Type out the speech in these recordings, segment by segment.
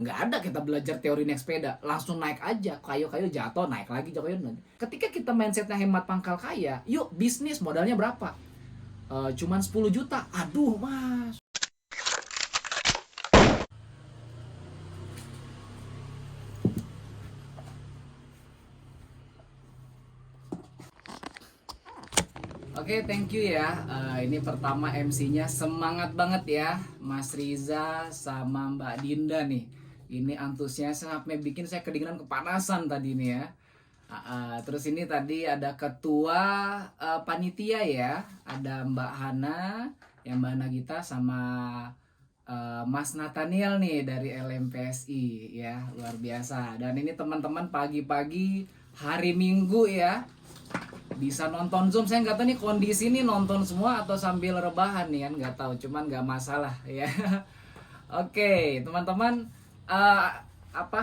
Nggak ada kita belajar teori naik sepeda, langsung naik aja, kayu-kayu jatuh, naik lagi, jatuh kayu. Ketika kita mindsetnya hemat pangkal kaya, yuk bisnis modalnya berapa? Cuman 10 juta, aduh mas. Oke, thank you ya. Ini pertama MC-nya semangat banget ya, Mas Riza sama Mbak Dinda nih. Ini antusias sampai bikin saya kedinginan kepanasan tadi nih ya. Terus ini tadi ada ketua panitia ya, ada Mbak Hana, yang Mbak Nagita sama Mas Nathaniel nih dari LMPSI ya, luar biasa. Dan ini teman-teman pagi-pagi hari Minggu ya, bisa nonton Zoom. Saya nggak tahu nih kondisi ini nonton semua atau sambil rebahan nih kan, nggak tahu, cuman nggak masalah ya. Oke teman-teman, eh, apa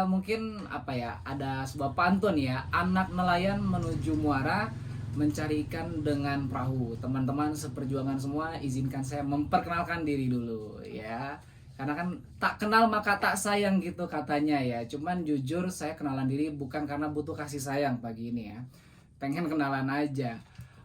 mungkin apa ya, ada sebuah pantun ya, anak nelayan menuju muara mencari ikan dengan perahu. Teman-teman seperjuangan semua, izinkan saya memperkenalkan diri dulu ya, karena kan tak kenal maka tak sayang gitu katanya ya. Cuman jujur saya kenalan diri bukan karena butuh kasih sayang pagi ini ya, pengen kenalan aja.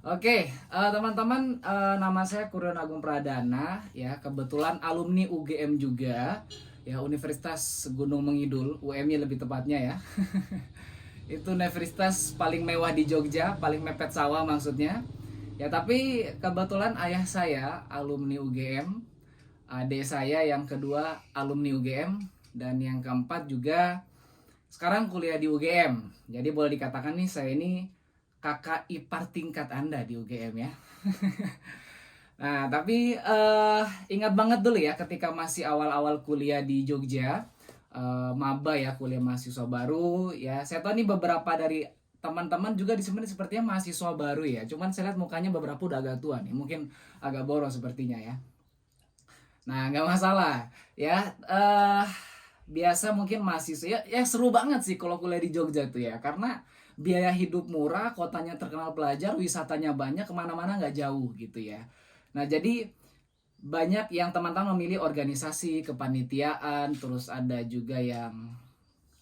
Oke, teman-teman, nama saya Kurniawan Agung Pradana ya, kebetulan alumni UGM juga ya, Universitas Gunung Mengidul, UM-nya lebih tepatnya ya. Itu universitas paling mewah di Jogja, paling mepet sawah maksudnya ya. Tapi kebetulan ayah saya alumni UGM, adik saya yang kedua alumni UGM, dan yang keempat juga sekarang kuliah di UGM. Jadi boleh dikatakan nih saya ini kakak ipar tingkat Anda di UGM ya. Nah, tapi ingat banget dulu ya ketika masih awal-awal kuliah di Jogja, maba ya, kuliah mahasiswa baru ya. Saya tahu nih beberapa dari teman-teman juga di sini sepertinya mahasiswa baru ya. Cuman saya lihat mukanya beberapa udah agak tua nih, mungkin agak boros sepertinya ya. Nah, nggak masalah ya. Biasa mungkin mahasiswa ya, ya seru banget sih kalau kuliah di Jogja tuh ya, karena biaya hidup murah, kotanya terkenal pelajar, wisatanya banyak, kemana-mana nggak jauh gitu ya. Nah, jadi banyak yang teman-teman memilih organisasi, kepanitiaan, terus ada juga yang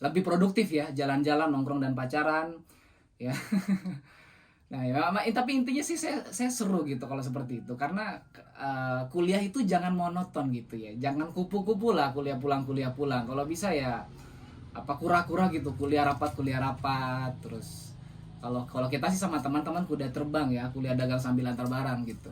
lebih produktif ya, jalan-jalan, nongkrong dan pacaran ya. Nah, ya, tapi intinya sih saya seru gitu kalau seperti itu, karena kuliah itu jangan monoton gitu ya, jangan kupu-kupu lah, kuliah pulang. Kalau bisa ya apa kura-kura gitu, kuliah rapat terus. Kalau kita sih sama teman-teman kuliah terbang ya, kuliah dagang sambil antar barang gitu.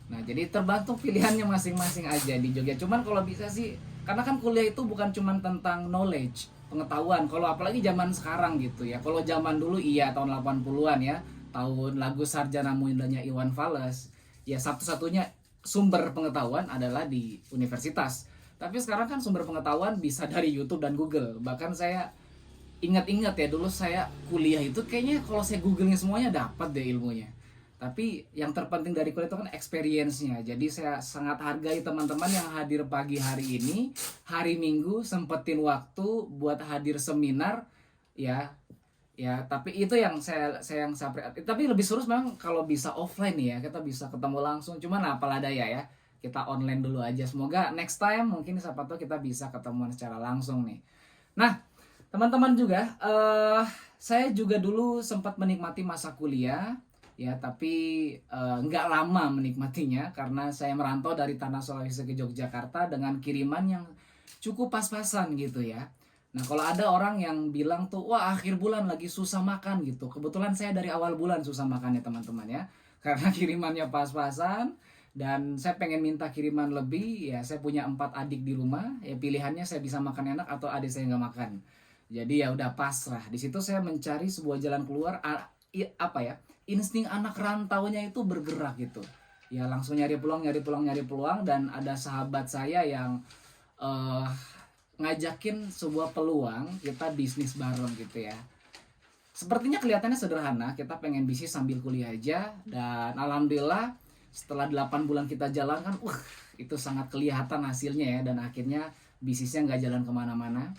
Nah, jadi terbantu pilihannya masing-masing aja di Jogja. Cuman kalau bisa sih, karena kan kuliah itu bukan cuman tentang knowledge, pengetahuan. Kalau apalagi zaman sekarang gitu ya. Kalau zaman dulu iya tahun 80-an ya, tahun lagu Sarjana Mudanya Iwan Fals, ya satu-satunya sumber pengetahuan adalah di universitas. Tapi sekarang kan sumber pengetahuan bisa dari YouTube dan Google. Bahkan saya ingat-ingat ya, dulu saya kuliah itu kayaknya kalau saya googling semuanya dapat deh ilmunya. Tapi yang terpenting dari kuliah itu kan experience-nya. Jadi saya sangat hargai teman-teman yang hadir pagi hari ini, hari Minggu sempetin waktu buat hadir seminar ya. Ya, tapi itu yang saya yang tapi lebih seru memang kalau bisa offline nih ya, kita bisa ketemu langsung. Cuman apalah daya ya, kita online dulu aja. Semoga next time mungkin siapa tahu kita bisa ketemuan secara langsung nih. Nah, teman-teman juga, saya juga dulu sempat menikmati masa kuliah ya, tapi nggak lama menikmatinya karena saya merantau dari tanah Sulawesi ke Yogyakarta dengan kiriman yang cukup pas-pasan gitu ya. Nah, kalau ada orang yang bilang tuh, wah akhir bulan lagi susah makan gitu, kebetulan saya dari awal bulan susah makan ya teman-teman ya, karena kirimannya pas-pasan. Dan saya pengen minta kiriman lebih ya, saya punya 4 adik di rumah ya, pilihannya saya bisa makan enak atau adik saya nggak makan. Jadi ya udah pasrah. Di situ saya mencari sebuah jalan keluar, apa ya? Insting anak rantaunya itu bergerak gitu. Ya langsung nyari peluang, nyari peluang, nyari peluang, dan ada sahabat saya yang eh, ngajakin sebuah peluang kita bisnis bareng gitu ya. Sepertinya kelihatannya sederhana, kita pengen bisnis sambil kuliah aja, dan alhamdulillah setelah 8 bulan kita jalankan, itu sangat kelihatan hasilnya ya, dan akhirnya bisnisnya nggak jalan kemana-mana.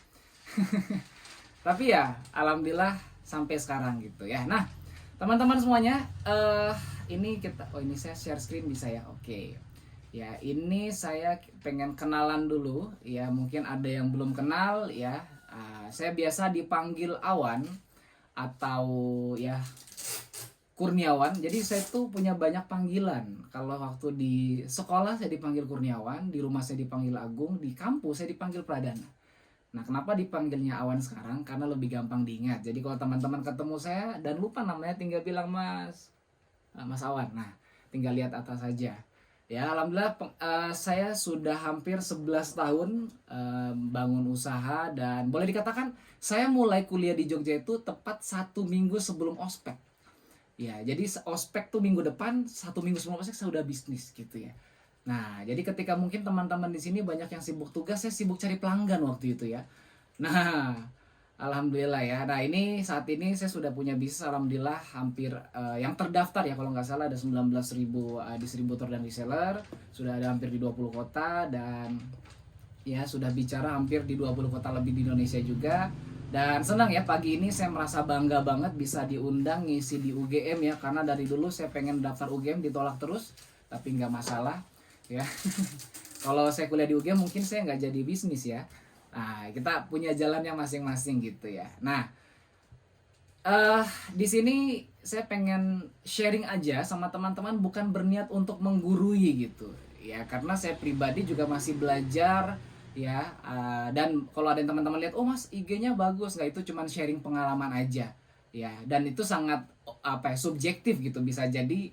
Tapi ya alhamdulillah sampai sekarang gitu ya. Nah, teman-teman semuanya, ini kita, oh ini saya share screen bisa ya, oke. Ya, ini saya pengen kenalan dulu. Ya, mungkin ada yang belum kenal ya. Saya biasa dipanggil Awan atau ya Kurniawan. Jadi saya tuh punya banyak panggilan. Kalau waktu di sekolah saya dipanggil Kurniawan, di rumah saya dipanggil Agung, di kampus saya dipanggil Pradana. Nah, kenapa dipanggilnya Awan sekarang? Karena lebih gampang diingat. Jadi kalau teman-teman ketemu saya dan lupa namanya, tinggal bilang Mas Awan. Nah, tinggal lihat atas saja. Ya, alhamdulillah saya sudah hampir 11 tahun bangun usaha, dan boleh dikatakan saya mulai kuliah di Jogja itu tepat 1 minggu sebelum ospek. Ya, jadi ospek tuh minggu depan, 1 minggu sebelum ospek saya udah bisnis gitu ya. Nah, jadi ketika mungkin teman-teman di sini banyak yang sibuk tugas, saya sibuk cari pelanggan waktu itu ya. Nah, alhamdulillah ya. Nah, ini saat ini saya sudah punya bisnis, alhamdulillah hampir yang terdaftar ya kalau nggak salah ada 19.000 distributor dan reseller, sudah ada hampir di 20 kota, dan ya sudah bicara hampir di 20 kota lebih di Indonesia juga. Dan senang ya, pagi ini saya merasa bangga banget bisa diundang ngisi di UGM ya, karena dari dulu saya pengen daftar UGM ditolak terus, tapi nggak masalah ya. Kalau saya kuliah di UGM mungkin saya nggak jadi bisnis ya. Nah, kita punya jalannya masing-masing gitu ya. Nah, di sini saya pengen sharing aja sama teman-teman, bukan berniat untuk menggurui gitu ya, karena saya pribadi juga masih belajar ya. Dan kalau ada yang teman-teman lihat, oh mas IG-nya bagus, nggak, itu cuman sharing pengalaman aja ya, dan itu sangat subjektif gitu, bisa jadi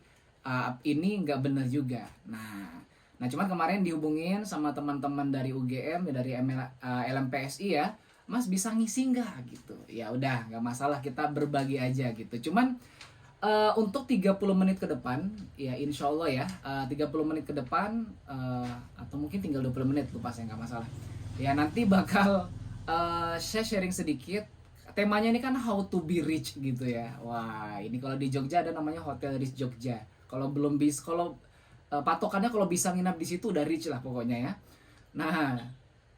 ini nggak benar juga. Nah, cuman kemarin dihubungin sama teman-teman dari UGM, dari LMPSI ya, Mas bisa ngisi nggak gitu. Ya udah, nggak masalah, kita berbagi aja gitu. Cuman untuk 30 menit ke depan, ya insya Allah ya, 30 menit ke depan, atau mungkin tinggal 20 menit, lupa saya, nggak masalah. Ya nanti bakal saya sharing sedikit. Temanya ini kan how to be rich gitu ya. Wah, ini kalau di Jogja ada namanya Hotel Rich Jogja. Kalau patokannya kalau bisa nginap di situ udah rich lah pokoknya ya. Nah,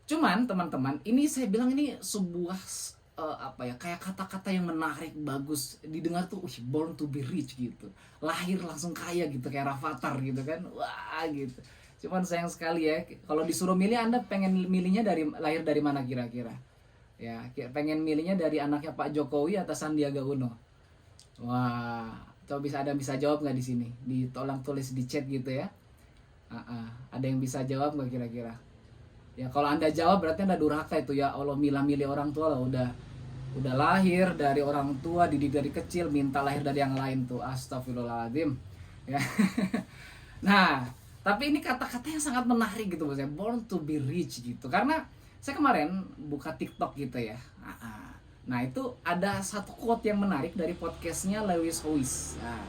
cuman teman-teman, ini saya bilang ini sebuah kayak kata-kata yang menarik, bagus didengar tuh, born to be rich gitu, lahir langsung kaya gitu, kayak Rafathar gitu kan, wah gitu. Cuman sayang sekali ya, kalau disuruh milih, Anda pengen milihnya lahir dari mana kira-kira? Ya, pengen milihnya dari anaknya Pak Jokowi atau Sandiaga Uno? Wah, coba bisa jawab nggak di sini? Tolong tulis di chat gitu ya. Ada yang bisa jawab nggak kira-kira? Ya kalau Anda jawab berarti Anda durhaka itu ya. Allah, milih orang tua lah, udah lahir dari orang tua, dididik dari kecil, minta lahir dari yang lain tuh. Astagfirullahaladzim ya. Nah, tapi ini kata-kata yang sangat menarik gitu maksudnya, born to be rich gitu. Karena saya kemarin buka TikTok gitu ya. Nah, itu ada satu quote yang menarik dari podcastnya Lewis Howes. Nah,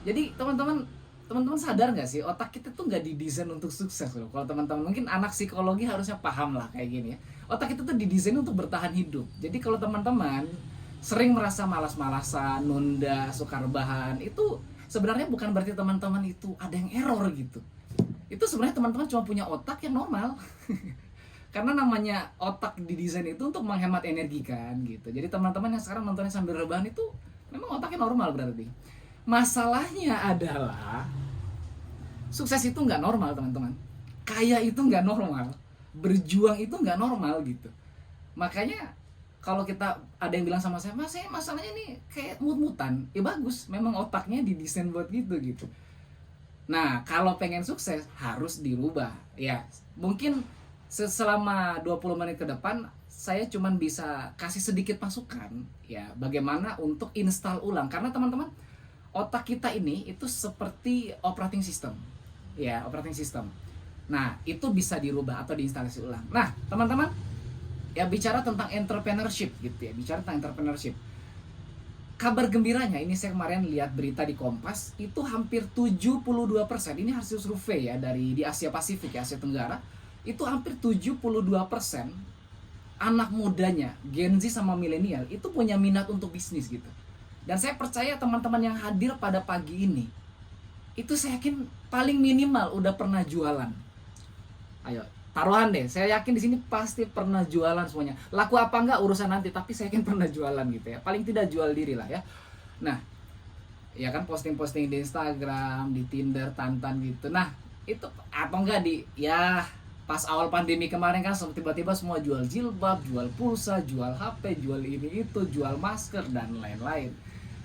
jadi teman-teman sadar nggak sih, otak kita tuh nggak didesain untuk sukses loh. Kalau teman-teman mungkin anak psikologi harusnya paham lah kayak gini ya. Otak kita tuh didesain untuk bertahan hidup. Jadi kalau teman-teman sering merasa malas-malasan, nunda, suka rebahan, itu sebenarnya bukan berarti teman-teman itu ada yang error gitu. Itu sebenarnya teman-teman cuma punya otak yang normal. Karena namanya otak didesain itu untuk menghemat energi kan gitu. Jadi teman-teman yang sekarang nontonnya sambil rebahan itu memang otaknya normal berarti. Masalahnya adalah sukses itu nggak normal teman-teman. Kaya itu nggak normal. Berjuang itu nggak normal gitu. Makanya kalau kita ada yang bilang sama saya, mas masalahnya ini kayak mut-mutan. Ya bagus, memang otaknya didesain buat gitu. Nah, kalau pengen sukses harus dirubah. Ya, mungkin selama 20 menit ke depan saya cuman bisa kasih sedikit masukan ya, bagaimana untuk install ulang. Karena teman-teman, otak kita ini itu seperti operating system. Ya, operating system. Nah, itu bisa dirubah atau diinstalasi ulang. Nah, teman-teman, ya bicara tentang entrepreneurship gitu ya. Bicara tentang entrepreneurship. Kabar gembiranya, ini saya kemarin lihat berita di Kompas, itu hampir 72%, ini hasil survei ya di Asia Pasifik, Asia Tenggara, itu hampir 72% anak mudanya, Gen Z sama milenial, itu punya minat untuk bisnis gitu. Dan saya percaya teman-teman yang hadir pada pagi ini, itu saya yakin paling minimal udah pernah jualan. Ayo, taruhan deh, saya yakin di sini pasti pernah jualan semuanya. Laku apa enggak urusan nanti, tapi saya yakin pernah jualan gitu ya. Paling tidak jual diri lah ya. Nah, ya kan posting-posting di Instagram, di Tinder, Tantan gitu. Nah, Itu apa enggak di ya pas awal pandemi kemarin kan tiba-tiba semua jual jilbab, jual pulsa, jual HP, jual ini itu, jual masker dan lain-lain.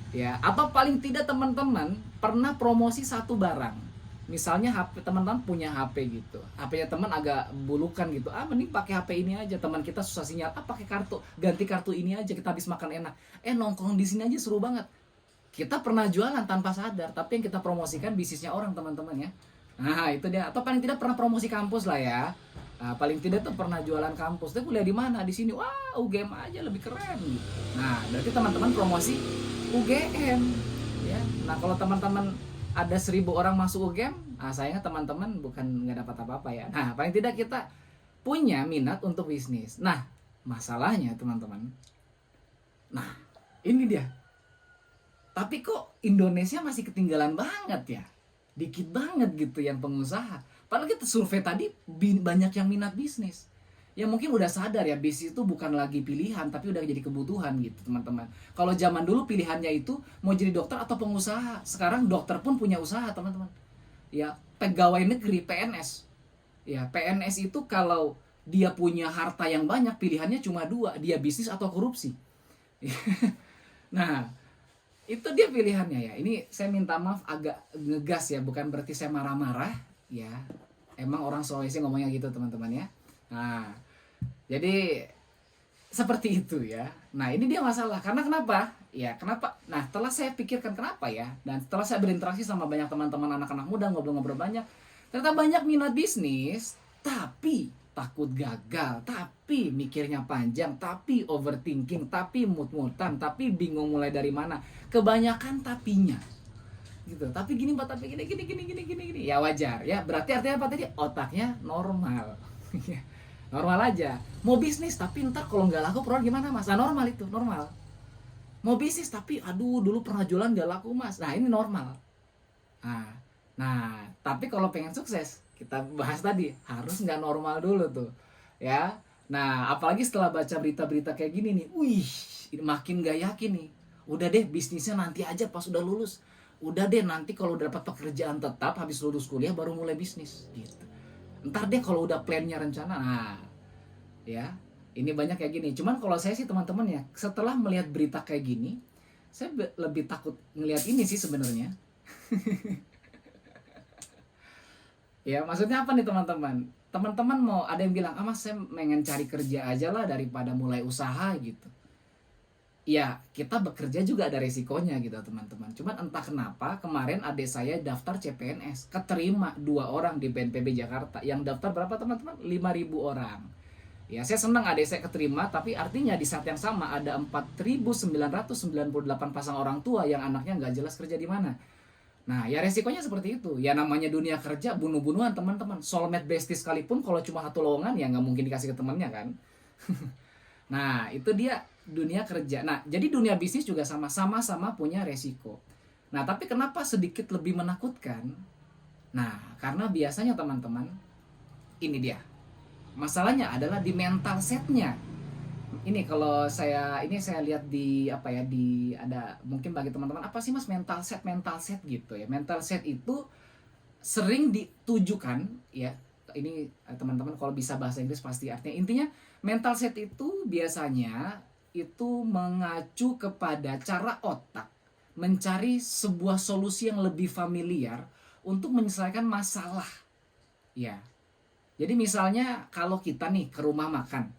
Ya, atau paling tidak teman-teman pernah promosi satu barang. Misalnya HP teman-teman punya HP gitu. HP-nya teman agak bulukan gitu. Ah, mending pakai HP ini aja. Teman kita susah sinyal. Ah, pakai kartu, ganti kartu ini aja, kita habis makan enak. Nongkrong di sini aja seru banget. Kita pernah jualan tanpa sadar, tapi yang kita promosikan bisnisnya orang, teman-teman ya. Nah, itu dia. Atau paling tidak pernah promosi kampus lah ya. Nah, paling tidak tuh pernah jualan kampus. Tapi kuliah di mana? Di sini. Wah, UGM aja lebih keren gitu. Nah, berarti teman-teman promosi UGM ya. Nah, kalau teman-teman ada 1.000 orang masuk UGM, sayangnya teman-teman bukan nggak dapat apa-apa ya. Nah, paling tidak kita punya minat untuk bisnis. Nah, masalahnya teman-teman. Nah, ini dia. Tapi kok Indonesia masih ketinggalan banget ya? Dikit banget gitu yang pengusaha. Padahal kita survei tadi banyak yang minat bisnis. Ya mungkin udah sadar ya bisnis itu bukan lagi pilihan tapi udah jadi kebutuhan gitu teman-teman. Kalau zaman dulu pilihannya itu mau jadi dokter atau pengusaha. Sekarang dokter pun punya usaha teman-teman. Ya pegawai negeri PNS. Ya PNS itu kalau dia punya harta yang banyak pilihannya cuma dua. Dia bisnis atau korupsi. Nah itu dia pilihannya ya. Ini saya minta maaf agak ngegas ya. Bukan berarti saya marah-marah ya. Emang orang Sulawesi ngomongnya gitu teman-teman ya. Nah, jadi seperti itu ya. Nah, ini dia masalah. Karena kenapa? Ya, kenapa? Nah, setelah saya pikirkan kenapa ya, dan setelah saya berinteraksi sama banyak teman-teman anak-anak muda, ngobrol-ngobrol banyak, ternyata banyak minat bisnis, tapi takut gagal, tapi mikirnya panjang, tapi overthinking, tapi mut-mutan, tapi bingung mulai dari mana. Kebanyakan tapinya. Gitu. Tapi gini Pak, tapi gini. Ya wajar ya. Berarti artinya apa tadi? Otaknya normal. Normal aja. Mau bisnis tapi ntar kalau nggak laku produk gimana Mas? Nah, normal itu, normal. Mau bisnis tapi aduh dulu pernah jualan nggak laku Mas. Nah, ini normal. Nah, tapi kalau pengen sukses, kita bahas tadi, harus nggak normal dulu tuh. Ya. Nah, apalagi setelah baca berita-berita kayak gini nih, wih, ini makin gak yakin nih. Udah deh bisnisnya nanti aja pas udah lulus. Udah deh nanti kalau udah dapat pekerjaan tetap habis lulus kuliah baru mulai bisnis gitu. Ntar deh kalau udah plannya rencana. Nah, ya ini banyak kayak gini. Cuman kalau saya sih teman-teman ya, setelah melihat berita kayak gini, saya lebih takut ngelihat ini sih sebenarnya. Ya maksudnya apa nih teman-teman? Teman-teman mau ada yang bilang, Mas saya pengen cari kerja aja lah daripada mulai usaha gitu. Ya kita bekerja juga ada resikonya gitu teman-teman. Cuman entah kenapa kemarin adik saya daftar CPNS, keterima 2 orang di BNPB Jakarta. Yang daftar berapa teman-teman? 5.000 orang. Ya saya senang adik saya keterima, tapi artinya di saat yang sama ada 4.998 pasang orang tua yang anaknya nggak jelas kerja di mana. Nah ya resikonya seperti itu. Ya namanya dunia kerja bunuh-bunuhan teman-teman. Soulmate bestie sekalipun kalau cuma satu lowongan ya nggak mungkin dikasih ke temannya kan. Nah itu dia dunia kerja. Nah jadi dunia bisnis juga sama-sama punya resiko. Nah tapi kenapa sedikit lebih menakutkan? Nah karena biasanya teman-teman, ini dia masalahnya adalah di mental setnya. Ini kalau saya lihat di apa ya, di ada mungkin bagi teman-teman apa sih Mas mental set gitu ya. Mental set itu sering ditujukan ya. Ini teman-teman kalau bisa bahasa Inggris pasti artinya, intinya mental set itu biasanya itu mengacu kepada cara otak mencari sebuah solusi yang lebih familiar untuk menyelesaikan masalah. Ya. Jadi misalnya kalau kita nih ke rumah makan,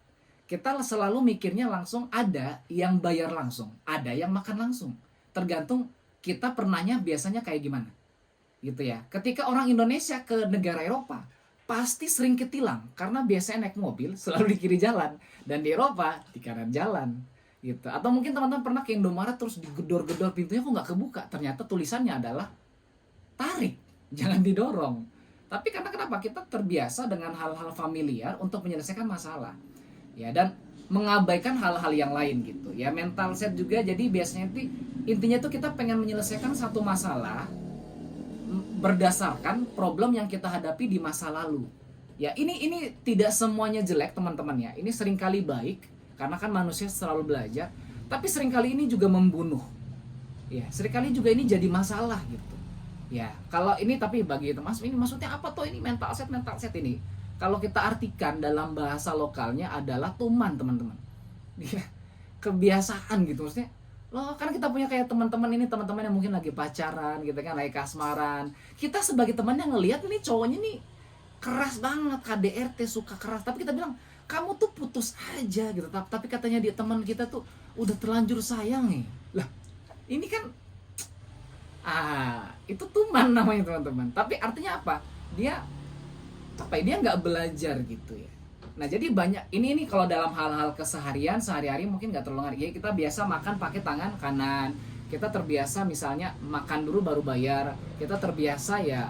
kita selalu mikirnya langsung ada yang bayar langsung, ada yang makan langsung. Tergantung kita pernahnya biasanya kayak gimana. Gitu ya. Ketika orang Indonesia ke negara Eropa, pasti sering ketilang karena biasanya naik mobil selalu di kiri jalan dan di Eropa di kanan jalan gitu. Atau mungkin teman-teman pernah ke Indomaret terus digedor-gedor pintunya kok nggak kebuka, ternyata tulisannya adalah tarik, jangan didorong. Tapi karena kenapa kita terbiasa dengan hal-hal familiar untuk menyelesaikan masalah ya, dan mengabaikan hal-hal yang lain gitu ya. Mental set juga jadi biasanya intinya itu kita pengen menyelesaikan satu masalah berdasarkan problem yang kita hadapi di masa lalu. Ya, ini tidak semuanya jelek, teman-teman ya. Ini seringkali baik karena kan manusia selalu belajar, tapi seringkali ini juga membunuh. Ya, seringkali juga ini jadi masalah gitu. Ya, kalau ini tapi bagi Mas, ini maksudnya apa tuh ini mental set ini? Kalau kita artikan dalam bahasa lokalnya adalah tuman, teman-teman. Iya, kebiasaan gitu maksudnya. Loh, kan kita punya kayak teman-teman ini, teman-teman yang mungkin lagi pacaran gitu kan, lagi kasmaran. Kita sebagai temannya ngelihat nih cowoknya nih keras banget, KDRT, suka keras, tapi kita bilang kamu tuh putus aja gitu. Tapi katanya dia teman kita tuh udah terlanjur sayang nih. Lah, ini kan itu tuman namanya, teman-teman. Tapi artinya apa? Dia apa ya, dia nggak belajar gitu ya. Nah jadi banyak ini kalau dalam hal-hal keseharian sehari-hari mungkin nggak terlalu ngerti ya. Kita biasa makan pakai tangan kanan, kita terbiasa misalnya makan dulu baru bayar, kita terbiasa ya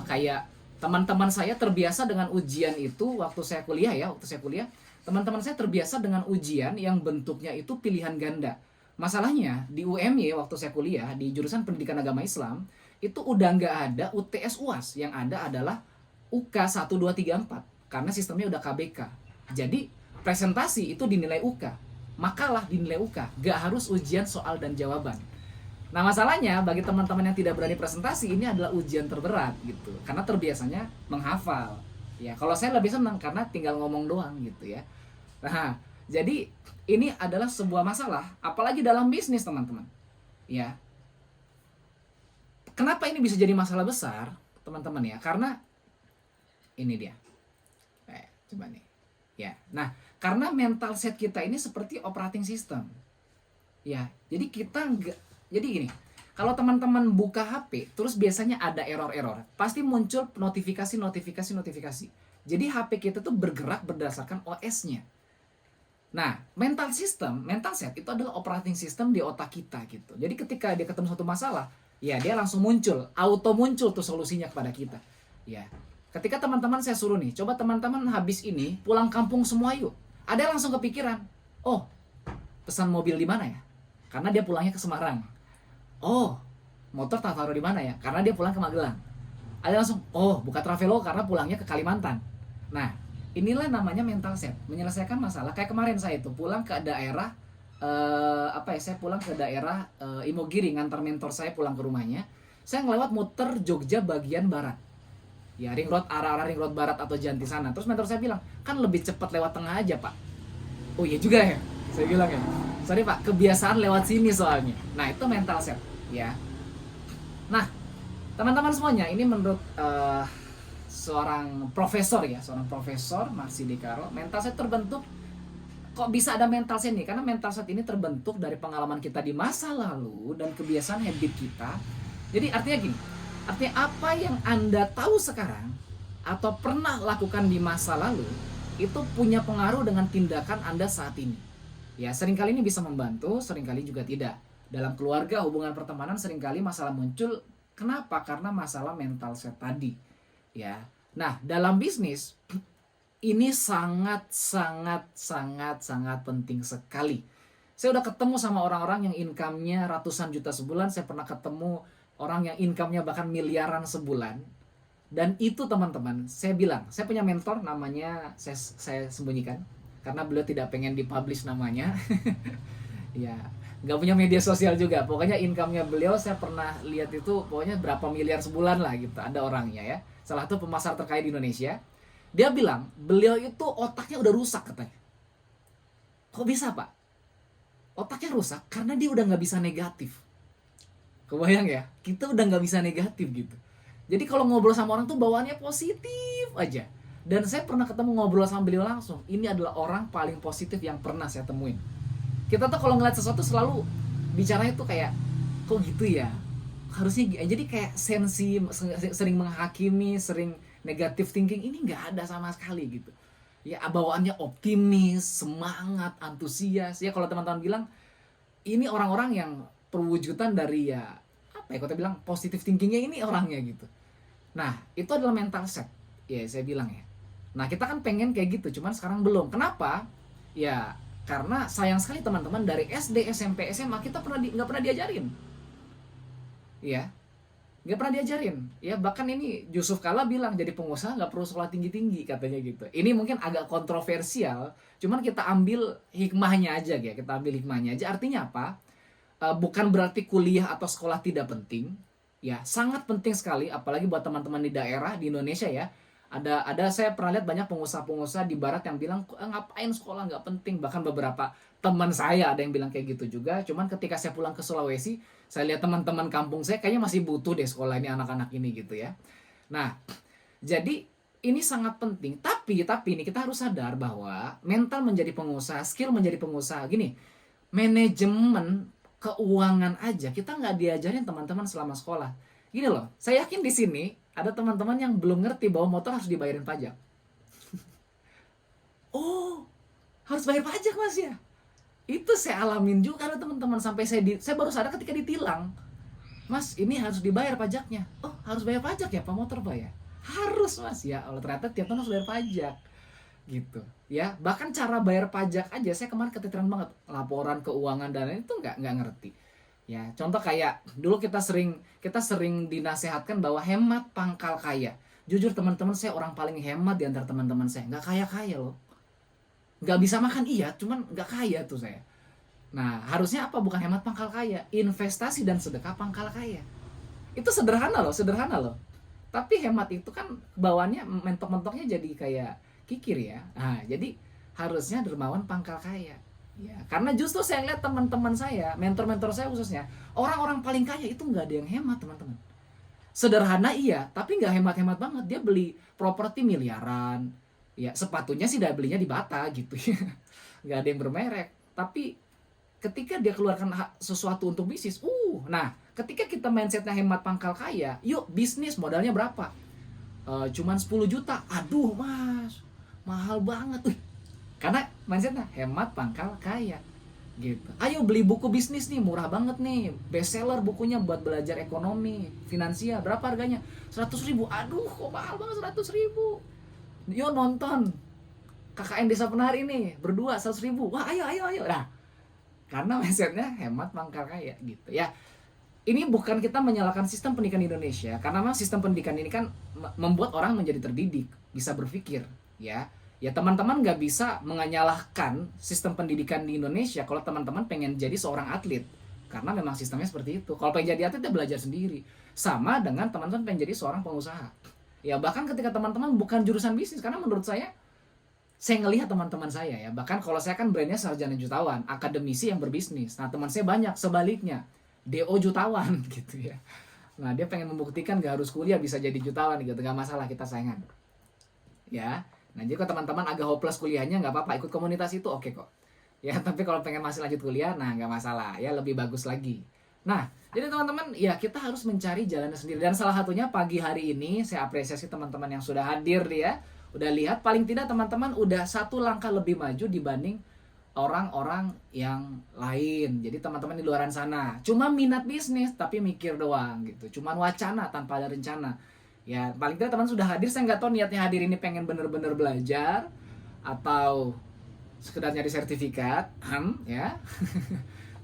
kayak teman-teman saya terbiasa dengan ujian itu waktu saya kuliah ya. Waktu saya kuliah, teman-teman saya terbiasa dengan ujian yang bentuknya itu pilihan ganda. Masalahnya di UMY waktu saya kuliah di jurusan Pendidikan Agama Islam itu udah nggak ada UTS UAS, yang ada adalah UK 1, 2, 3, 4 karena sistemnya udah KBK. Jadi presentasi itu dinilai UK, makalah dinilai UK, gak harus ujian soal dan jawaban. Nah masalahnya bagi teman-teman yang tidak berani presentasi, ini adalah ujian terberat gitu, karena terbiasanya menghafal. Ya kalau saya lebih senang karena tinggal ngomong doang gitu ya. Nah jadi ini adalah sebuah masalah, apalagi dalam bisnis, teman-teman. Ya, kenapa ini bisa jadi masalah besar, teman-teman ya? Karena ini dia. Coba nih. Ya. Nah, karena mental set kita ini seperti operating system. Ya, jadi kita enggak, jadi gini. Kalau teman-teman buka HP, terus biasanya ada error-error. Pasti muncul notifikasi. Jadi HP kita tuh bergerak berdasarkan OS-nya. Nah, mental set itu adalah operating system di otak kita gitu. Jadi ketika dia ketemu satu masalah, ya dia langsung muncul, auto muncul tuh solusinya kepada kita. Ya. Ketika teman-teman saya suruh nih, coba teman-teman habis ini pulang kampung semua yuk. Ada langsung kepikiran, oh pesan mobil di mana ya? Karena dia pulangnya ke Semarang. Oh, motor tak taruh di mana ya? Karena dia pulang ke Magelang. Ada langsung, oh buka Traveloka karena pulangnya ke Kalimantan. Nah, inilah namanya mental set, menyelesaikan masalah. Kayak kemarin saya itu pulang ke daerah saya pulang ke daerah Imogiri, ngantar mentor saya pulang ke rumahnya. Saya ngelewat muter Jogja bagian barat. Ya ring road, arah-arah ring road barat atau Janti sana. Terus mentor saya bilang, kan lebih cepat lewat tengah aja pak. Oh iya juga ya, saya bilang ya. Sorry pak, kebiasaan lewat sini soalnya. Nah itu mental set ya. Nah teman-teman semuanya, ini menurut seorang profesor Marsi Dekaro, mental set terbentuk. Kok bisa ada mental set nih? Karena mental set ini terbentuk dari pengalaman kita di masa lalu dan kebiasaan habit kita. Jadi artinya gini, artinya apa yang Anda tahu sekarang atau pernah lakukan di masa lalu itu punya pengaruh dengan tindakan Anda saat ini. Ya, seringkali ini bisa membantu, seringkali juga tidak. Dalam keluarga, hubungan pertemanan seringkali masalah muncul. Kenapa? Karena masalah mental set tadi. Ya. Nah, dalam bisnis ini sangat penting sekali. Saya udah ketemu sama orang-orang yang income-nya ratusan juta sebulan. Saya pernah ketemu orang yang income-nya bahkan miliaran sebulan. Dan itu teman-teman, saya bilang, saya punya mentor namanya, saya sembunyikan karena beliau tidak pengen dipublish namanya. Ya, nggak punya media sosial juga. Pokoknya income-nya beliau saya pernah lihat itu pokoknya berapa miliar sebulan lah gitu. Ada orangnya ya. Salah satu pemasar terkaya di Indonesia. Dia bilang, beliau itu otaknya udah rusak katanya. Kok bisa pak? Otaknya rusak karena dia udah nggak bisa negatif. Kebayang ya, kita udah nggak bisa negatif gitu. Jadi kalau ngobrol sama orang tuh bawaannya positif aja. Dan saya pernah ketemu ngobrol sama beliau langsung. Ini adalah orang paling positif yang pernah saya temuin. Kita tuh kalau ngeliat sesuatu selalu bicaranya tuh kayak, kok gitu ya? Harusnya jadi kayak sensi, sering menghakimi, sering negative thinking. Ini nggak ada sama sekali gitu. Ya bawaannya optimis, semangat, antusias. Ya kalau teman-teman bilang, ini orang-orang yang perwujudan dari ya apa ya, kalau bilang positive thinkingnya ini orangnya gitu. Nah itu adalah mental set ya saya bilang ya. Nah kita kan pengen kayak gitu, cuman sekarang belum. Kenapa? Ya karena sayang sekali teman-teman, dari SD, SMP, SMA kita nggak pernah diajarin. Ya nggak pernah diajarin. Ya bahkan ini Yusuf Kala bilang jadi pengusaha nggak perlu sekolah tinggi-tinggi katanya gitu. Ini mungkin agak kontroversial, cuman kita ambil hikmahnya aja ya. Kita ambil hikmahnya aja. Artinya apa? Bukan berarti kuliah atau sekolah tidak penting, Ya, sangat penting sekali apalagi buat teman-teman di daerah di Indonesia ya. Ada saya pernah lihat banyak pengusaha-pengusaha di barat yang bilang ngapain sekolah nggak penting. Bahkan beberapa teman saya ada yang bilang kayak gitu juga. Cuman ketika saya pulang ke Sulawesi, saya lihat teman-teman kampung saya kayaknya masih butuh deh sekolah ini anak-anak ini gitu ya. Nah, jadi ini sangat penting. Tapi ini kita harus sadar bahwa mental menjadi pengusaha, skill menjadi pengusaha. Gini, manajemen keuangan aja kita nggak diajarin teman-teman selama sekolah. Gini loh, saya yakin di sini ada teman-teman yang belum ngerti bahwa motor harus dibayarin pajak. Oh, harus bayar pajak mas ya? Itu saya alamin juga ada teman-teman sampai saya baru sadar ketika ditilang. Mas, ini harus dibayar pajaknya. Oh, harus bayar pajak ya Pak motor Pak ya? Harus mas ya. Allah, ternyata tiap tahun harus bayar pajak gitu ya. Bahkan cara bayar pajak aja saya kemarin keteteran banget, laporan keuangan dan lain itu nggak ngerti ya. Contoh kayak dulu kita sering dinasehatkan bahwa hemat pangkal kaya. Jujur teman-teman, saya orang paling hemat di antara teman-teman saya, nggak kaya kaya loh, nggak bisa makan iya, cuman nggak kaya tuh saya. Nah, harusnya apa? Bukan hemat pangkal kaya, investasi dan sedekah pangkal kaya. Itu sederhana loh. Tapi hemat itu kan bawaannya mentok-mentoknya jadi kayak kikir ya. Nah, jadi harusnya dermawan pangkal kaya. Ya, karena justru saya lihat teman-teman saya, mentor-mentor saya khususnya, orang-orang paling kaya itu nggak ada yang hemat, teman-teman. Sederhana iya, tapi nggak hemat-hemat banget. Dia beli properti miliaran. Ya, sepatunya sih udah belinya di Bata gitu ya. Nggak ada yang bermerek. Tapi ketika dia keluarkan sesuatu untuk bisnis, nah ketika kita mindsetnya hemat pangkal kaya, yuk bisnis modalnya berapa? Cuman 10 juta, aduh mas, mahal banget. Karena mindsetnya hemat pangkal kaya gitu. Ayo beli buku bisnis nih, murah banget nih, bestseller bukunya buat belajar ekonomi, finansial, berapa harganya? 100.000, aduh kok mahal banget 100.000. Yuk nonton KKN Desa Penari ini, berdua 100.000, wah ayo. Nah, karena mindsetnya hemat pangkal kaya gitu ya. Ini bukan kita menyalahkan sistem pendidikan di Indonesia, karena memang sistem pendidikan ini kan membuat orang menjadi terdidik, bisa berpikir ya. Ya teman-teman nggak bisa menyalahkan sistem pendidikan di Indonesia kalau teman-teman pengen jadi seorang atlet, karena memang sistemnya seperti itu. Kalau pengen jadi atlet dia belajar sendiri. Sama dengan teman-teman pengen jadi seorang pengusaha. Ya bahkan ketika teman-teman bukan jurusan bisnis, karena menurut saya ngelihat teman-teman saya ya, bahkan kalau saya kan brandnya sarjana jutawan, akademisi yang berbisnis. Nah teman saya banyak sebaliknya, DO jutawan gitu ya. Nah dia pengen membuktikan gak harus kuliah bisa jadi jutawan gitu, gak masalah, kita saingan ya. Nah jadi kalau teman-teman agak hopeless kuliahnya nggak apa-apa, ikut komunitas itu oke kok ya. Tapi kalau pengen masih lanjut kuliah, nah nggak masalah ya, lebih bagus lagi. Nah jadi teman-teman ya, kita harus mencari jalannya sendiri. Dan salah satunya pagi hari ini saya apresiasi teman-teman yang sudah hadir ya. Udah lihat paling tidak teman-teman udah satu langkah lebih maju dibanding orang-orang yang lain. Jadi teman-teman di luaran sana cuma minat bisnis tapi mikir doang gitu, cuman wacana tanpa ada rencana. Ya paling tidak teman sudah hadir, saya nggak tahu niatnya hadir ini pengen bener-bener belajar atau sekedar nyari sertifikat, ya.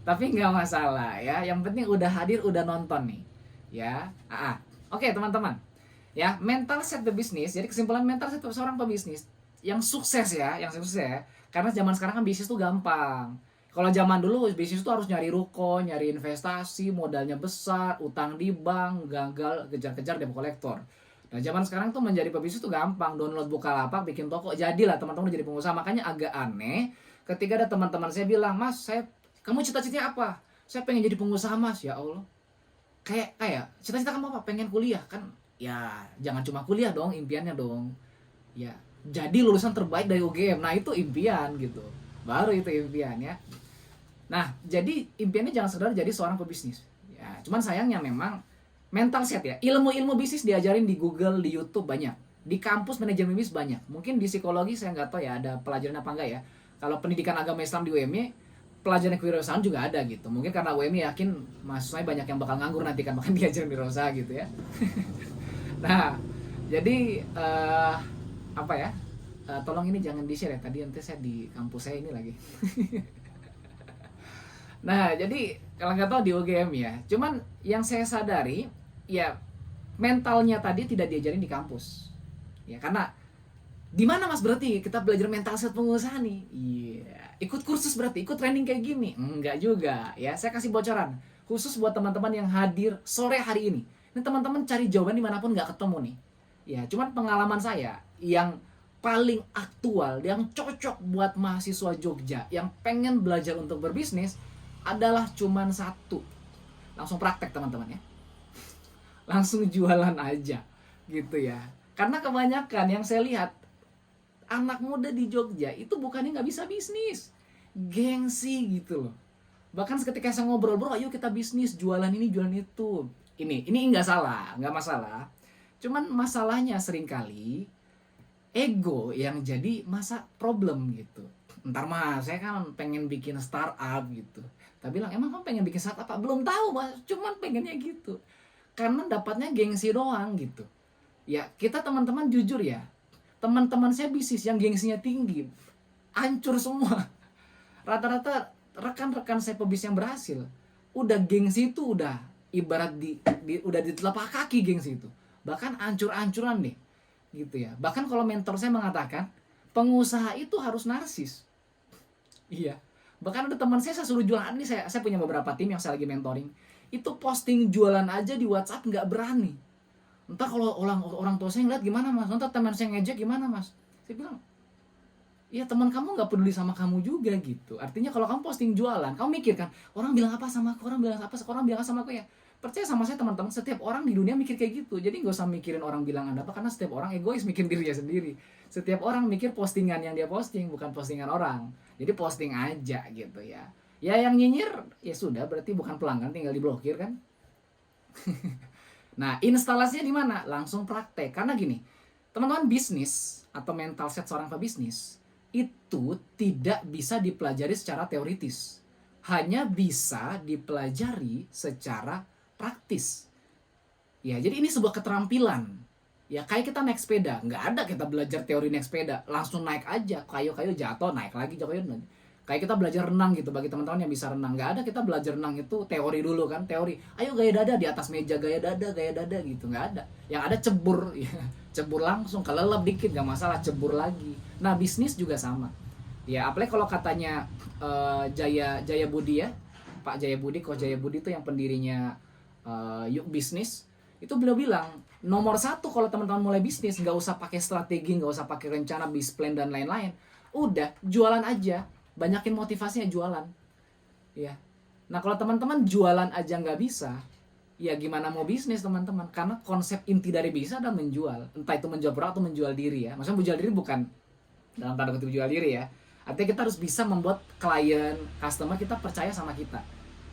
Tapi nggak masalah ya, yang penting udah hadir, udah nonton nih ya. Oke teman-teman ya, mental set the business. Jadi kesimpulan, mental set seorang pebisnis yang sukses ya, karena zaman sekarang kan bisnis tuh gampang. Kalau zaman dulu bisnis tuh harus nyari ruko, nyari investasi, modalnya besar, utang di bank, gagal kejar-kejar debt collector. Nah zaman sekarang tuh menjadi pebisnis tuh gampang, download Bukalapak, bikin toko, jadilah teman-teman jadi pengusaha. Makanya agak aneh ketika ada teman-teman saya bilang, mas, kamu cita-citanya apa? Saya pengen jadi pengusaha mas. Ya Allah, kayak cita-cita kamu apa? Pengen kuliah kan? Ya jangan cuma kuliah dong, impiannya dong ya jadi lulusan terbaik dari UGM. Nah itu impian gitu, baru itu impian ya. Nah jadi impiannya jangan sekedar jadi seorang pebisnis ya. Cuman sayangnya memang mental set ya, ilmu-ilmu bisnis diajarin di Google, di YouTube banyak, di kampus manajemen bisnis banyak. Mungkin di psikologi saya nggak tahu ya ada pelajaran apa enggak ya. Kalau pendidikan agama Islam di UMY pelajaran kewirausahaan juga ada gitu. Mungkin karena UMY yakin mahasiswanya banyak yang bakal nganggur nanti kan, makanya diajarin wirausaha gitu ya. Nah, jadi apa ya? Tolong ini jangan di-share ya. Tadi nanti saya di kampus saya ini lagi. Nah, jadi kalau nggak tahu di UGM ya. Cuman yang saya sadari ya, mentalnya tadi tidak diajarin di kampus. Ya, karena di mana Mas berarti kita belajar mental set pengusaha nih? Iya, ikut kursus berarti, ikut training kayak gini? Enggak juga ya. Saya kasih bocoran khusus buat teman-teman yang hadir sore hari ini. Ini teman-teman cari jawaban dimanapun nggak ketemu nih. Ya, cuman pengalaman saya yang paling aktual, yang cocok buat mahasiswa Jogja yang pengen belajar untuk berbisnis adalah cuman satu. Langsung praktek teman-teman ya. Langsung jualan aja gitu ya. Karena kebanyakan yang saya lihat anak muda di Jogja itu bukannya nggak bisa bisnis, gengsi gitu loh. Bahkan ketika saya ngobrol, bro, ayo kita bisnis, jualan ini, jualan itu. Ini nggak salah, nggak masalah. Cuman masalahnya seringkali ego yang jadi masa problem gitu. Ntar mas, saya kan pengen bikin startup gitu. Tapi bilang, emang kamu pengen bikin startup apa? Belum tahu mas, cuman pengennya gitu. Karena dapatnya gengsi doang gitu. Ya kita teman-teman jujur ya, teman-teman saya bisnis yang gengsinya tinggi, hancur semua. Rata-rata rekan-rekan saya pebisnis yang berhasil, udah gengsi itu udah ibarat udah di telapak kaki gengsi itu. Bahkan hancur-hancuran deh gitu ya. Bahkan kalau mentor saya mengatakan pengusaha itu harus narsis. Iya. Bahkan ada teman saya suruh jualan. Ini saya punya beberapa tim yang saya lagi mentoring. Itu posting jualan aja di WhatsApp nggak berani. Entah kalau orang tua saya ngeliat gimana mas. Entah teman saya ngejek gimana mas. Saya bilang, ya teman kamu nggak peduli sama kamu juga gitu. Artinya kalau kamu posting jualan, kamu mikir kan, orang bilang apa sama aku, orang bilang apa sama aku ya. Percaya sama saya teman-teman, setiap orang di dunia mikir kayak gitu. Jadi nggak usah mikirin orang bilang Anda apa, karena setiap orang egois mikir dirinya sendiri. Setiap orang mikir postingan yang dia posting, bukan postingan orang. Jadi posting aja gitu ya. Ya yang nyinyir, ya sudah, berarti bukan pelanggan, tinggal diblokir kan. Nah, instalasinya di mana? Langsung praktek. Karena gini, teman-teman, bisnis atau mental set seorang pebisnis itu tidak bisa dipelajari secara teoritis. Hanya bisa dipelajari secara praktis. Ya, jadi ini sebuah keterampilan. Ya, kayak kita naik sepeda, nggak ada kita belajar teori naik sepeda, langsung naik aja, kayu-kayu jatuh, naik lagi, jatuh lagi. Kayak kita belajar renang gitu, bagi teman-teman yang bisa renang, nggak ada kita belajar renang itu teori dulu kan, teori, ayo gaya dada di atas meja, gaya dada gitu, nggak ada. Yang ada cebur, ya, cebur langsung, kelelep dikit nggak masalah, cebur lagi. Nah, bisnis juga sama. Ya, apalagi kalau katanya Jaya Budi ya, Pak Jaya Budi, Coach Jaya Budi itu yang pendirinya Yuk Bisnis, itu beliau bilang nomor satu kalau teman-teman mulai bisnis nggak usah pakai strategi, nggak usah pakai rencana, bis plan dan lain-lain, udah jualan aja, banyakin motivasinya jualan, ya. Nah kalau teman-teman jualan aja nggak bisa, ya gimana mau bisnis teman-teman? Karena konsep inti dari bisnis adalah menjual, entah itu menjual produk atau menjual diri ya. Maksudnya menjual diri bukan dalam tanda kutip jual diri ya. Artinya kita harus bisa membuat klien, customer kita percaya sama kita.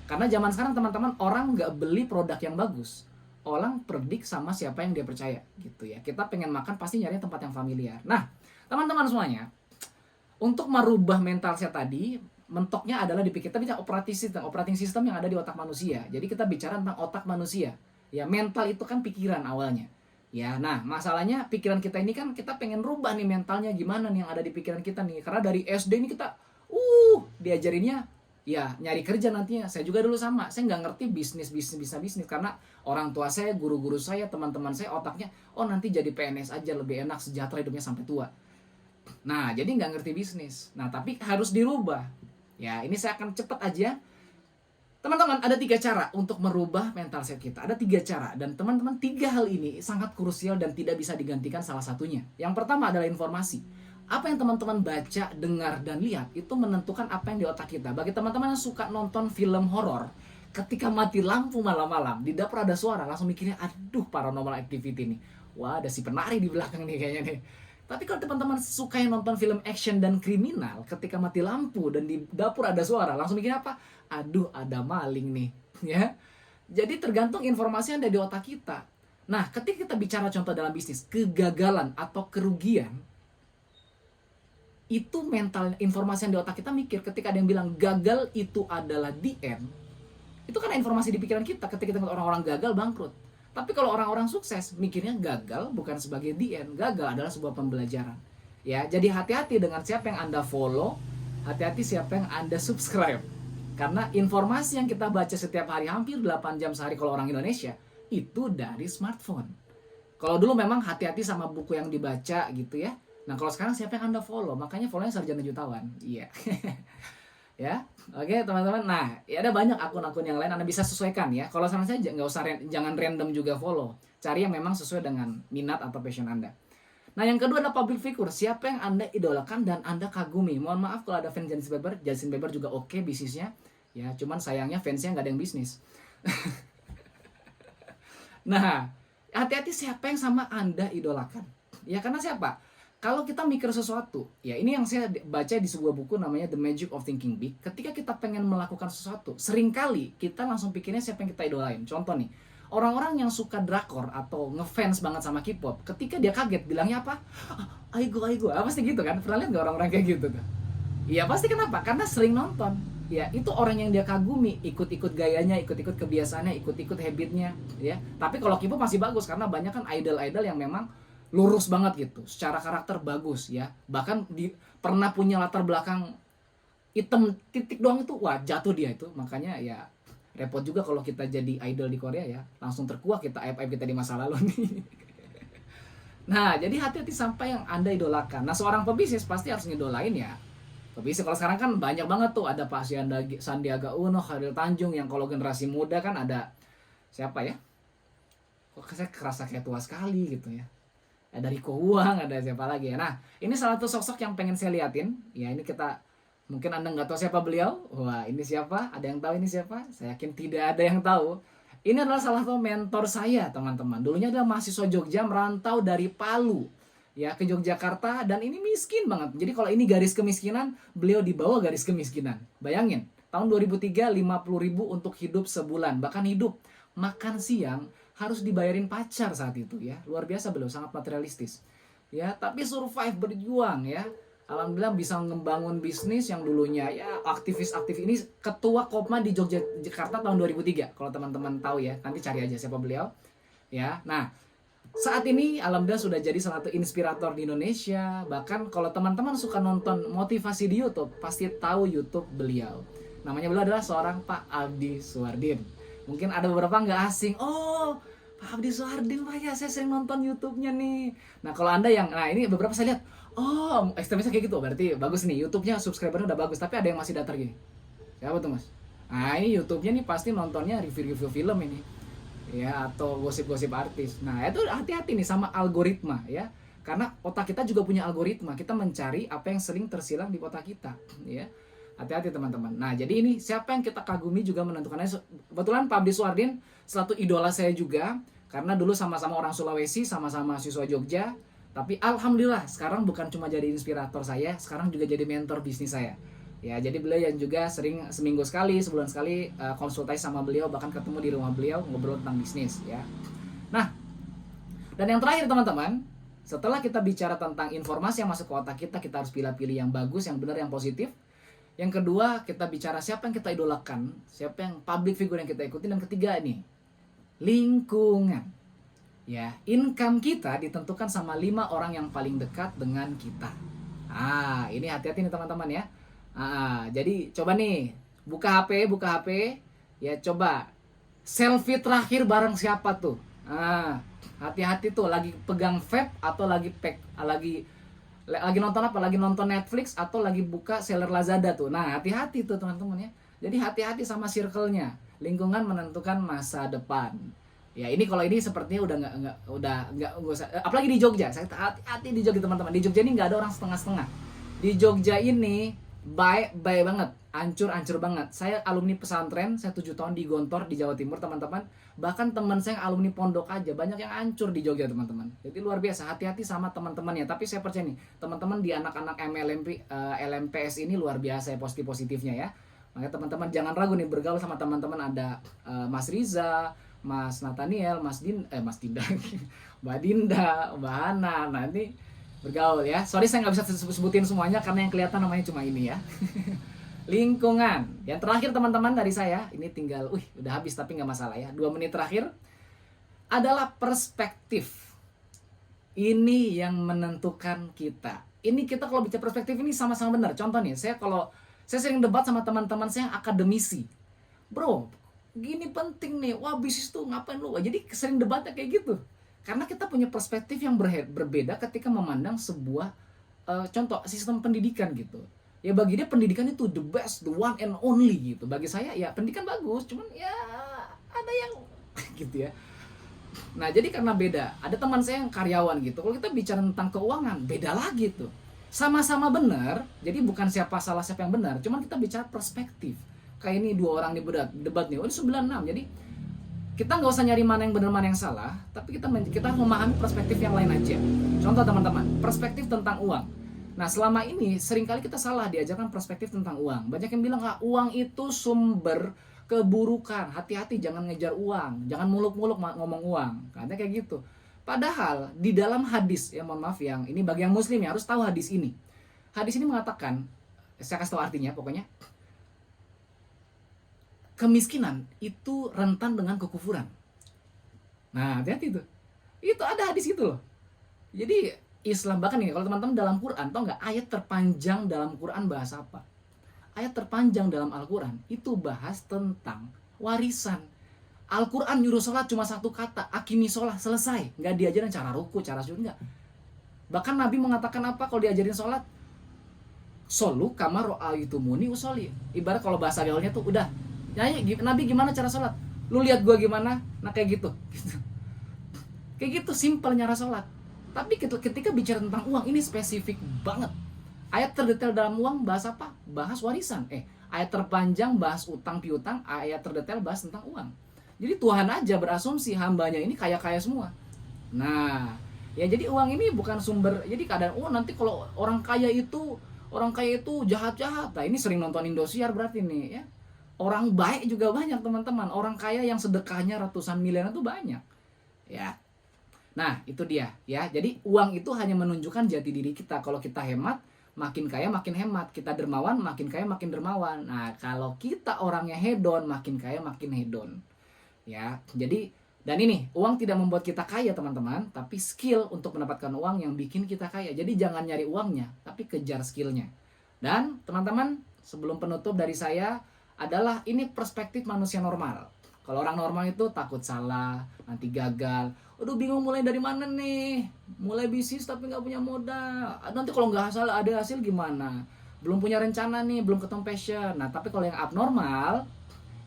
Karena zaman sekarang teman-teman, orang nggak beli produk yang bagus, orang predik sama siapa yang dia percaya gitu ya. Kita pengen makan pasti nyari tempat yang familiar. Nah teman-teman semuanya, untuk merubah mental saya tadi, mentoknya adalah dipikir, kita bicara operating system yang ada di otak manusia. Jadi kita bicara tentang otak manusia. Ya, mental itu kan pikiran awalnya. Ya, nah masalahnya pikiran kita ini kan kita pengen rubah nih mentalnya gimana nih yang ada di pikiran kita nih. Karena dari SD ini kita diajarinnya ya nyari kerja nantinya. Saya juga dulu sama. Saya nggak ngerti bisnis karena orang tua saya, guru-guru saya, teman-teman saya otaknya, oh nanti jadi PNS aja lebih enak, sejahtera hidupnya sampai tua. Nah, jadi nggak ngerti bisnis. Nah, tapi harus dirubah. Ya, ini saya akan cepet aja. Teman-teman, ada 3 cara untuk merubah mental set kita. Ada 3 cara. Dan teman-teman, 3 hal ini sangat krusial dan tidak bisa digantikan salah satunya. Yang pertama adalah informasi. Apa yang teman-teman baca, dengar, dan lihat, itu menentukan apa yang di otak kita. Bagi teman-teman yang suka nonton film horor, ketika mati lampu malam-malam, di dapur ada suara, langsung mikirnya, aduh paranormal activity nih. Wah, ada si penari di belakang nih kayaknya nih. Tapi kalau teman-teman suka yang nonton film action dan kriminal, ketika mati lampu dan di dapur ada suara, langsung mikir apa? Aduh, ada maling nih, ya. Jadi tergantung informasi yang ada di otak kita. Nah, ketika kita bicara contoh dalam bisnis, kegagalan atau kerugian, itu mental informasi yang di otak kita mikir. Ketika ada yang bilang gagal itu adalah the end, itu kan informasi di pikiran kita ketika kita ngeliat orang-orang gagal bangkrut. Tapi kalau orang-orang sukses, mikirnya gagal bukan sebagai the end. Gagal adalah sebuah pembelajaran. Ya, jadi hati-hati dengan siapa yang Anda follow, hati-hati siapa yang Anda subscribe. Karena informasi yang kita baca setiap hari, hampir 8 jam sehari kalau orang Indonesia, itu dari smartphone. Kalau dulu memang hati-hati sama buku yang dibaca gitu ya. Nah kalau sekarang siapa yang Anda follow? Makanya follownya sarjana jutawan. Iya. Ya, oke teman-teman. Nah, ya ada banyak akun-akun yang lain Anda bisa sesuaikan ya. Kalau saran saya nggak usah jangan random juga follow. Cari yang memang sesuai dengan minat atau passion Anda. Nah, yang kedua adalah public figure. Siapa yang Anda idolakan dan Anda kagumi. Mohon maaf kalau ada fans Justin Bieber juga oke bisnisnya. Ya, cuman sayangnya fansnya nggak ada yang bisnis. Nah, hati-hati siapa yang sama Anda idolakan. Ya, karena siapa? Kalau kita mikir sesuatu, ya ini yang saya baca di sebuah buku namanya The Magic of Thinking Big. Ketika kita pengen melakukan sesuatu, seringkali kita langsung pikirnya siapa yang kita idolain. Contoh nih, orang-orang yang suka drakor atau ngefans banget sama K-pop, ketika dia kaget bilangnya apa? Aigo, aigo. Pasti gitu kan? Pernah lihat nggak orang-orang kayak gitu tuh? Iya pasti, kenapa? Karena sering nonton. Ya itu orang yang dia kagumi, ikut-ikut gayanya, ikut-ikut kebiasaannya, ikut-ikut habitnya, ya. Tapi kalau K-pop masih bagus karena banyak kan idol-idol yang memang lurus banget gitu, secara karakter bagus ya. Bahkan pernah punya latar belakang hitam titik doang itu, wah jatuh dia itu. Makanya ya repot juga kalau kita jadi idol di Korea ya, langsung terkuak kita aib-aib kita di masa lalu nih. Nah, jadi hati-hati sampai yang Anda idolakan. Nah, seorang pebisnis pasti harus ngidolain ya. Pebisnis kalau sekarang kan banyak banget tuh, ada Pak Sandiaga Uno, Khairil Tanjung, yang kalau generasi muda kan ada siapa ya? Kok saya kerasa kayak tua sekali gitu ya. Ada Riko Huang, ada siapa lagi ya. Nah, ini salah satu sosok yang pengen saya liatin. Ya, ini kita mungkin Anda nggak tahu siapa beliau. Wah, ini siapa? Ada yang tahu ini siapa? Saya yakin tidak ada yang tahu. Ini adalah salah satu mentor saya, teman-teman. Dulunya adalah mahasiswa Jogja, merantau dari Palu ya ke Yogyakarta, dan ini miskin banget. Jadi kalau ini garis kemiskinan, beliau di bawah garis kemiskinan. Bayangin, tahun 2003 50.000 untuk hidup sebulan, bahkan hidup makan siang harus dibayarin pacar saat itu ya. Luar biasa, beliau sangat materialistis. Ya, tapi survive, berjuang ya. Alhamdulillah bisa membangun bisnis yang dulunya ya aktivis-aktif. Ini ketua Kopma di Yogyakarta tahun 2003. Kalau teman-teman tahu ya, nanti cari aja siapa beliau. Ya. Nah, saat ini alhamdulillah sudah jadi salah satu inspirator di Indonesia. Bahkan kalau teman-teman suka nonton motivasi di YouTube, pasti tahu YouTube beliau. Namanya beliau adalah seorang Pak Abdi Suardin. Mungkin ada beberapa nggak asing. Oh, Pak Abdi Suardin, Pak ya, saya sering nonton YouTube-nya nih. Nah, kalau Anda yang, nah ini beberapa saya lihat, oh, ekstremisnya kayak gitu, berarti bagus nih, YouTube-nya subscribernya udah bagus. Tapi ada yang masih datar gini. Siapa tuh mas? Nah ini YouTube-nya nih pasti nontonnya review-review film ini ya, atau gosip-gosip artis. Nah itu hati-hati nih sama algoritma ya, karena otak kita juga punya algoritma, kita mencari apa yang sering tersilang di otak kita ya. Hati-hati teman-teman. Nah jadi ini siapa yang kita kagumi juga menentukannya. Kebetulan Pak Abdi Suardin satu idola saya juga, karena dulu sama-sama orang Sulawesi, sama-sama siswa Jogja. Tapi alhamdulillah sekarang bukan cuma jadi inspirator saya, sekarang juga jadi mentor bisnis saya. Ya, jadi beliau yang juga sering seminggu sekali, sebulan sekali konsultasi sama beliau, bahkan ketemu di rumah beliau ngobrol tentang bisnis ya. Nah, dan yang terakhir teman-teman, setelah kita bicara tentang informasi yang masuk ke otak kita, kita harus pilih-pilih yang bagus, yang benar, yang positif. Yang kedua, kita bicara siapa yang kita idolakan, siapa yang public figure yang kita ikuti. Dan ketiga ini, lingkungan. Ya, income kita ditentukan sama 5 orang yang paling dekat dengan kita. Ini hati-hati nih teman-teman ya. Jadi coba nih buka HP ya, coba selfie terakhir bareng siapa tuh. Hati-hati tuh, lagi pegang vape atau lagi nonton apa? Lagi nonton Netflix atau lagi buka seller Lazada tuh. Nah, hati-hati tuh teman-teman ya. Jadi hati-hati sama circle-nya. Lingkungan menentukan masa depan. Ya ini kalau ini sepertinya udah nggak usah, apalagi di Jogja. Saya hati-hati di Jogja teman-teman. Di Jogja ini nggak ada orang setengah-setengah. Di Jogja ini baik banget, hancur banget. Saya alumni pesantren, saya 7 tahun di Gontor di Jawa Timur teman-teman. Bahkan teman saya yang alumni pondok aja banyak yang hancur di Jogja teman-teman. Jadi luar biasa, hati-hati sama teman-temannya. Tapi saya percaya nih, teman-teman di anak-anak LMPS ini luar biasa ya positifnya ya. Makanya teman-teman jangan ragu nih bergaul sama teman-teman. Ada Mas Riza, Mas Nathaniel, Mas Dinda, Mbak Dinda, Mbak Hana. Nah ini bergaul ya. Sorry saya nggak bisa sebutin semuanya karena yang kelihatan namanya cuma ini ya. Lingkungan. Yang terakhir teman-teman dari saya, ini tinggal, udah habis tapi nggak masalah ya. 2 menit terakhir adalah perspektif. Ini yang menentukan kita. Ini kita kalau bicara perspektif ini sama-sama benar. Contoh nih, saya sering debat sama teman-teman saya yang akademisi. Bro, gini penting nih. Wah bisnis tuh ngapain lu? Jadi sering debatnya kayak gitu. Karena kita punya perspektif yang berbeda ketika memandang sebuah contoh sistem pendidikan gitu. Ya bagi dia pendidikan itu the best, the one and only gitu. Bagi saya ya pendidikan bagus, cuman ya ada yang gitu ya. Nah jadi karena beda, ada teman saya yang karyawan gitu. Kalau kita bicara tentang keuangan, beda lagi tuh. Sama-sama benar, jadi bukan siapa salah siapa yang benar, cuman kita bicara perspektif. Kayak ini dua orang di debat nih, oh ini 96. Jadi kita nggak usah nyari mana yang benar mana yang salah, tapi kita harus memahami perspektif yang lain aja. Contoh teman-teman, perspektif tentang uang. Nah selama ini seringkali kita salah diajarkan perspektif tentang uang. Banyak yang bilang uang itu sumber keburukan, hati-hati jangan ngejar uang, jangan muluk-muluk ngomong uang, katanya kayak gitu. Padahal di dalam hadis, ya mohon maaf yang ini bagi yang muslim ya harus tahu hadis ini. Hadis ini mengatakan, saya kasih tahu artinya pokoknya, kemiskinan itu rentan dengan kekufuran. Nah hati-hati tuh, itu ada hadis itu loh. Jadi Islam bahkan nih kalau teman-teman dalam Quran tau nggak ayat terpanjang dalam Quran bahas apa? Ayat terpanjang dalam Al-Quran itu bahas tentang warisan. Al-Quran nyuruh sholat cuma satu kata, akimi sholat, selesai. Nggak diajarin cara ruku, cara sujud, nggak. Bahkan Nabi mengatakan apa kalau diajarin sholat? Solu kama ro'aitumuni usoli. Ibarat kalau bahasa gaulnya tuh udah, Nabi gimana cara sholat? Lu lihat gua gimana? Nah kayak gitu. Kayak gitu simpel cara sholat. Tapi ketika bicara tentang uang ini spesifik banget. Ayat terdetail dalam uang bahas apa? Bahas warisan. Ayat terpanjang bahas utang piutang, ayat terdetail bahas tentang uang. Jadi Tuhan aja berasumsi hambanya ini kaya-kaya semua. Nah, ya jadi uang ini bukan sumber. Jadi keadaan nanti kalau orang kaya itu jahat-jahat. Nah, ini sering nonton Indosiar berarti nih ya. Orang baik juga banyak teman-teman. Orang kaya yang sedekahnya ratusan miliar itu banyak. Ya. Nah itu dia ya. Jadi uang itu hanya menunjukkan jati diri kita. Kalau kita hemat makin kaya makin hemat, kita dermawan makin kaya makin dermawan. Nah kalau kita orangnya hedon makin kaya makin hedon ya. Jadi dan ini uang tidak membuat kita kaya teman-teman, tapi skill untuk mendapatkan uang yang bikin kita kaya. Jadi jangan nyari uangnya tapi kejar skillnya. Dan teman-teman sebelum penutup dari saya adalah ini perspektif manusia normal. Kalau orang normal itu takut salah, nanti gagal. Aduh bingung mulai dari mana nih. Mulai bisnis tapi nggak punya modal. Nanti kalau nggak ada hasil gimana? Belum punya rencana nih, belum ketemu passion. Nah tapi kalau yang abnormal,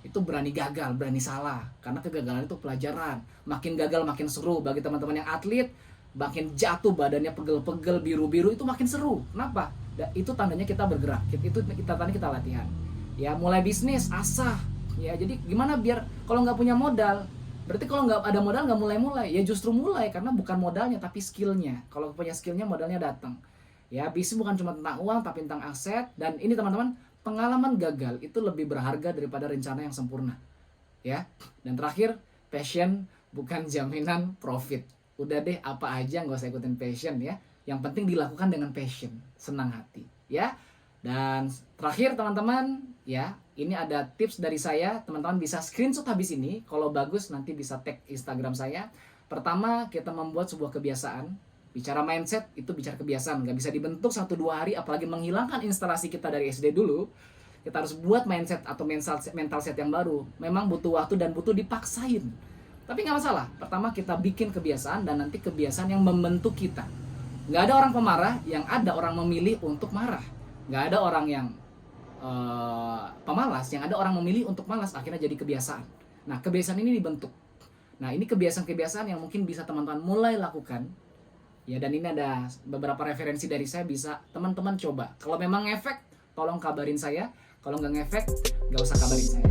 itu berani gagal, berani salah. Karena kegagalan itu pelajaran. Makin gagal makin seru. Bagi teman-teman yang atlet, makin jatuh badannya pegel-pegel, biru-biru, itu makin seru. Kenapa? Itu tandanya kita bergerak. Itu tandanya kita latihan. Ya mulai bisnis, asah. Ya jadi gimana biar kalau nggak punya modal, berarti kalau nggak ada modal nggak mulai-mulai. Ya justru mulai karena bukan modalnya tapi skillnya. Kalau punya skillnya modalnya datang. Ya bisnis bukan cuma tentang uang tapi tentang aset. Dan ini teman-teman, pengalaman gagal itu lebih berharga daripada rencana yang sempurna. Ya. Dan terakhir, passion bukan jaminan profit. Udah deh apa aja nggak usah ikutin passion ya. Yang penting dilakukan dengan passion, senang hati. Ya. Dan terakhir teman-teman, ya, ini ada tips dari saya. Teman-teman bisa screenshot habis ini. Kalau bagus nanti bisa tag Instagram saya. Pertama, kita membuat sebuah kebiasaan. Bicara mindset itu bicara kebiasaan. Gak bisa dibentuk 1-2 hari, apalagi menghilangkan instalasi kita dari SD dulu. Kita harus buat mindset atau mental set yang baru. Memang butuh waktu dan butuh dipaksain. Tapi gak masalah. Pertama kita bikin kebiasaan dan nanti kebiasaan yang membentuk kita. Gak ada orang pemarah, yang ada orang memilih untuk marah. Gak ada orang yang pemalas, yang ada orang memilih untuk malas, akhirnya jadi kebiasaan. Nah kebiasaan ini dibentuk. Nah ini kebiasaan-kebiasaan yang mungkin bisa teman-teman mulai lakukan ya. Dan ini ada beberapa referensi dari saya, bisa teman-teman coba. Kalau memang ngefek tolong kabarin saya, kalau nggak ngefek nggak usah kabarin saya.